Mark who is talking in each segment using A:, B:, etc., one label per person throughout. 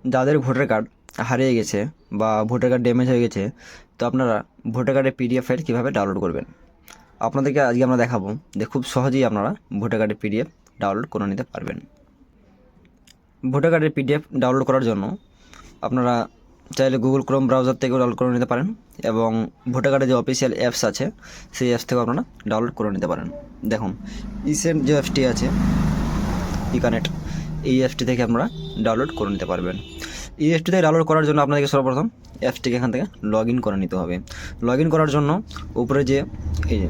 A: যাদের voter card হারিয়ে গেছে বা ভোটার কার্ড ড্যামেজ হয়ে গেছে, তো আপনারা ভোটার কার্ডের পিডিএফ ফাইল কীভাবে ডাউনলোড করবেন আপনাদেরকে আজকে আমরা দেখাবো যে খুব সহজেই আপনারা ভোটার কার্ডের পিডিএফ ডাউনলোড করে নিতে পারবেন। ভোটার কার্ডের পিডিএফ ডাউনলোড করার জন্য আপনারা চাইলে গুগল ক্রোম ব্রাউজার থেকেও ডাউনলোড করে নিতে পারেন এবং ভোটার কার্ডের যে অফিসিয়াল অ্যাপস আছে সেই অ্যাপস থেকেও আপনারা ডাউনলোড করে নিতে পারেন। দেখুন, ইসেন্ট যে অ্যাপসটি আছে, ইকানেট, এই অ্যাপসটি থেকে আপনারা ডাউনলোড করে নিতে পারবেন। এই অ্যাপটি থেকে ডাউনলোড করার জন্য আপনাদেরকে সর্বপ্রথম অ্যাপসটিকে এখান থেকে লগ ইন করে নিতে হবে। লগ ইন করার জন্য উপরে যে এই যে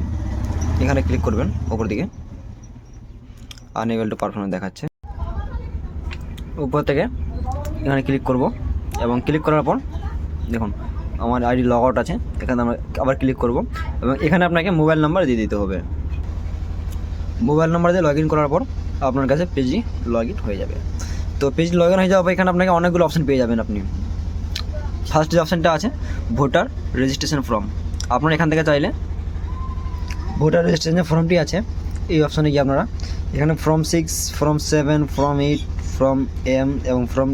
A: এখানে ক্লিক করবেন, উপর দিকে আনএবল টু পারফরমেন্স দেখাচ্ছে, উপর থেকে এখানে ক্লিক করব এবং ক্লিক করার পর দেখুন আমার আইডি লগ আউট আছে, এখানে আমরা আবার ক্লিক করব এবং এখানে আপনাকে মোবাইল নাম্বার দিয়ে দিতে হবে। মোবাইল নাম্বার দিয়ে লগ ইন করার পর আপনার কাছে পেজটি লগ ইন হয়ে যাবে। তো পেজ লগ ইন হয়ে যাওয়ার পর এখানে আপনাকে অনেকগুলো অপশান পেয়ে যাবেন। আপনি ফার্স্ট যে অপশানটা আছে ভোটার রেজিস্ট্রেশন ফর্ম, আপনারা এখান থেকে চাইলে ভোটার রেজিস্ট্রেশন ফর্মটি আছে এই অপশানে গিয়ে আপনারা এখানে form 6, form 7, form 8, form M এবং ফর্ম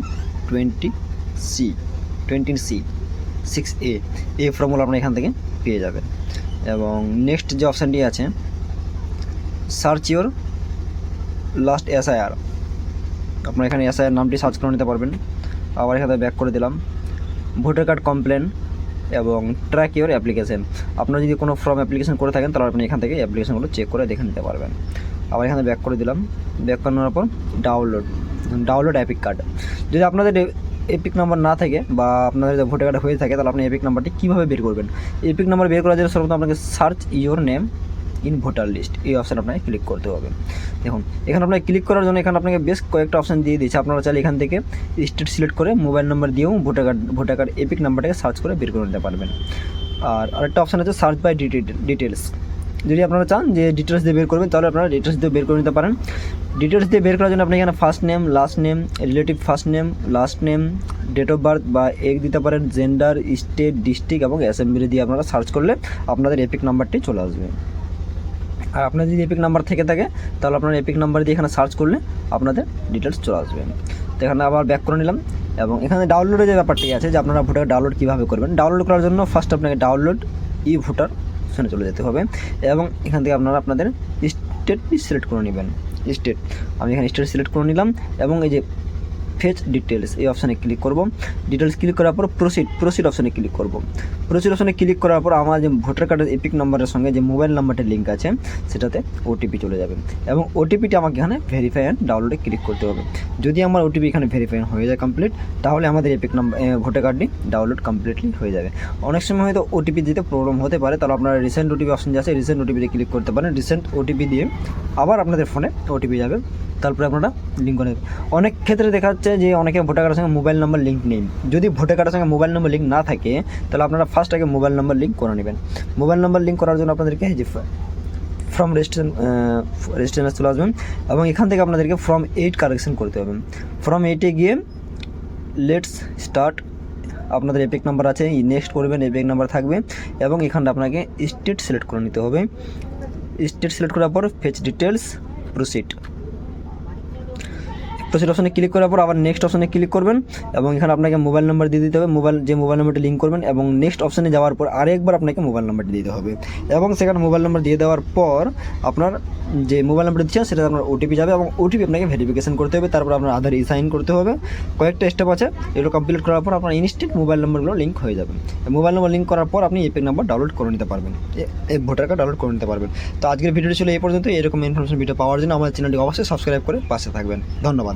A: 20C 6A এই ফর্মগুলো আপনারা এখান থেকে পেয়ে যাবেন। এবং নেক্সট যে অপশানটি আছে সার্চ ইওর লাস্ট SIR, আপনারা এখানে SIR নামটি সার্চ করে নিতে পারবেন। আবার এখানে ব্যাক করে দিলাম ভোটার কার্ড কমপ্লেন এবং ট্র্যাক ইওর অ্যাপ্লিকেশন। আপনারা যদি কোনো ফর্ম অ্যাপ্লিকেশন করে থাকেন তাহলে আপনি এখান থেকে অ্যাপ্লিকেশনগুলো চেক করে দেখে নিতে পারবেন। আবার এখানে ব্যাক করে দিলাম, ব্যাক করানোর পর ডাউনলোড এপিক কার্ড। যদি আপনাদের এপিক নাম্বার না থাকে বা আপনাদের ভোটার কার্ড হয়ে থাকে তাহলে আপনি এপিক নাম্বারটি কীভাবে বের করবেন? এপিক নাম্বার বের করার জন্য সর্বপ্রথম আপনাকে search your name in voter list এই অপশান আপনাকে ক্লিক করতে হবে। দেখুন এখানে আপনাকে ক্লিক করার জন্য এখানে আপনাকে বেশ কয়েকটা অপশান দিয়ে দিয়েছে। আপনারা চাইলে এখান থেকে স্টেট সিলেক্ট করে মোবাইল নাম্বার দিয়েও ভোটার কার্ড এপিক নাম্বারটাকে সার্চ করে বের করে নিতে পারবেন। আর আরেকটা অপশান আছে সার্চ বাই ডিটেলস। যদি আপনারা চান যে ডিটেলস দিয়ে বের করবেন তাহলে আপনারা ডিটেলস দিয়ে বের করে নিতে পারেন। ডিটেলস দিয়ে বের করার জন্য আপনি এখানে first name, last name, relative first name, last name, date of birth বা এগ দিতে পারেন, জেন্ডার, স্টেট, ডিস্ট্রিক্ট এবং অ্যাসেম্বলি দিয়ে আপনারা সার্চ করলে আপনাদের এপিক নাম্বারটি চলে আসবে। আর আপনার যদি এপিক নাম্বার থেকে থাকে তাহলে আপনার এপিক নাম্বার দিয়ে এখানে সার্চ করলে আপনাদের ডিটেলস চলে আসবে। তো এখানে আবার ব্যাক করে নিলাম এবং এখানে ডাউনলোডের যে ব্যাপারটি আছে যে আপনারা ভোটার ডাউনলোড কীভাবে করবেন, ডাউনলোড করার জন্য ফার্স্ট আপনাকে ডাউনলোড ই ভোটার অপশানে চলে যেতে হবে এবং এখান থেকে আপনারা আপনাদের স্টেটটি সিলেক্ট করে নেবেন। স্টেট, আমি এখানে স্টেট সিলেক্ট করে নিলাম এবং এই যে ফেচ ডিটেলস এই অপশানে ক্লিক করব। ডিটেলস ক্লিক করার পর প্রসিড অপশানে ক্লিক করব। প্রসিড অপশানে ক্লিক করার পর আমার যে ভোটার কার্ডের এপিক নাম্বারের সঙ্গে যে মোবাইল নাম্বারটার লিঙ্ক আছে সেটাতে ওটিপি চলে যাবে এবং ওটিপিটি আমাকে এখানে ভেরিফাই অ্যান্ড ডাউনলোডে ক্লিক করতে হবে। যদি আমার ওটিপি এখানে ভেরিফাই হয়ে যায় কমপ্লিট, তাহলে আমাদের এপিক নাম্বার ভোটার কার্ডটি ডাউনলোড কমপ্লিটলি হয়ে যাবে। অনেক সময় হয়তো ওটিপি দিতে প্রবলেম হতে পারে, তাহলে আপনারা রিসেন্ট ওটিপি অপশন যে আছে রিসেন্ট ওটিপিতে ক্লিক করতে পারেন। রিসেন্ট ওটিপি দিয়ে আবার আপনাদের ফোনে ওটিপি যাবে, তারপরে আপনারা লিঙ্ক করে দেবেন। অনেক ক্ষেত্রে দেখা যাচ্ছে যে অনেকে ভোটার কার্ডের সঙ্গে মোবাইল নাম্বার লিঙ্ক নেই। যদি ভোটার কার্ডের সঙ্গে মোবাইল নাম্বার লিঙ্ক না থাকে তাহলে আপনারা ফার্স্ট আগে মোবাইল নাম্বার লিঙ্ক করে নেবেন। মোবাইল নাম্বার লিঙ্ক করার জন্য আপনাদেরকে যে ফর্ম রেজিস্ট্রেশন চলে আসবেন এবং এখান থেকে আপনাদেরকে ফর্ম 8 কারেকশন করতে হবে। ফর্ম 8-এ গিয়ে লেটস স্টার্ট আপনাদের এপিক নাম্বার আছে, নেক্সট করবেন, এপিক নাম্বার থাকবে এবং এখানটা আপনাকে স্টেট সিলেক্ট করে নিতে হবে। স্টেট সিলেক্ট করার পর ফেচ ডিটেলস প্রসিড অপশানে ক্লিক করার পর আবার নেক্সট অপশানে ক্লিক করবেন এবং এখানে আপনাকে মোবাইল নাম্বার দিয়ে দিতে হবে। মোবাইল নাম্বারটি লিঙ্ক করবেন এবং নেক্সট অপশানে যাওয়ার পর আরেকবার আপনাকে মোবাইল নাম্বারটি দিতে হবে এবং সেখানে মোবাইল নাম্বার দিয়ে দেওয়ার পর আপনার যে মোবাইল নাম্বার দিচ্ছেন সেটা আপনার ওটিপি যাবে এবং ওটিপি আপনাকে ভেরিফিকেশন করতে হবে। তারপর আপনার আধার সাইন করতে হবে। কয়েকটা স্টেপ আছে, এগুলো কমপ্লিট করার পর আপনার ইনস্ট্যান্ট মোবাইল নাম্বারগুলো লিঙ্ক হয়ে যাবে। মোবাইল নাম্বার লিঙ্ক করার পর আপনি এপিক নাম্বার ডাউনলোড করে নিতে পারবেন, এই ভোটার কার্ড ডাউনলোড করে নিতে পারবেন। তো আজকের ভিডিওটি ছিল এই পর্যন্ত। এরকম ইনফরমেশন ভিডিও পাওয়ার জন্য আমাদের চ্যানেলটি অবশ্যই সাবস্ক্রাইব করে পাশে থাকবেন। ধন্যবাদ।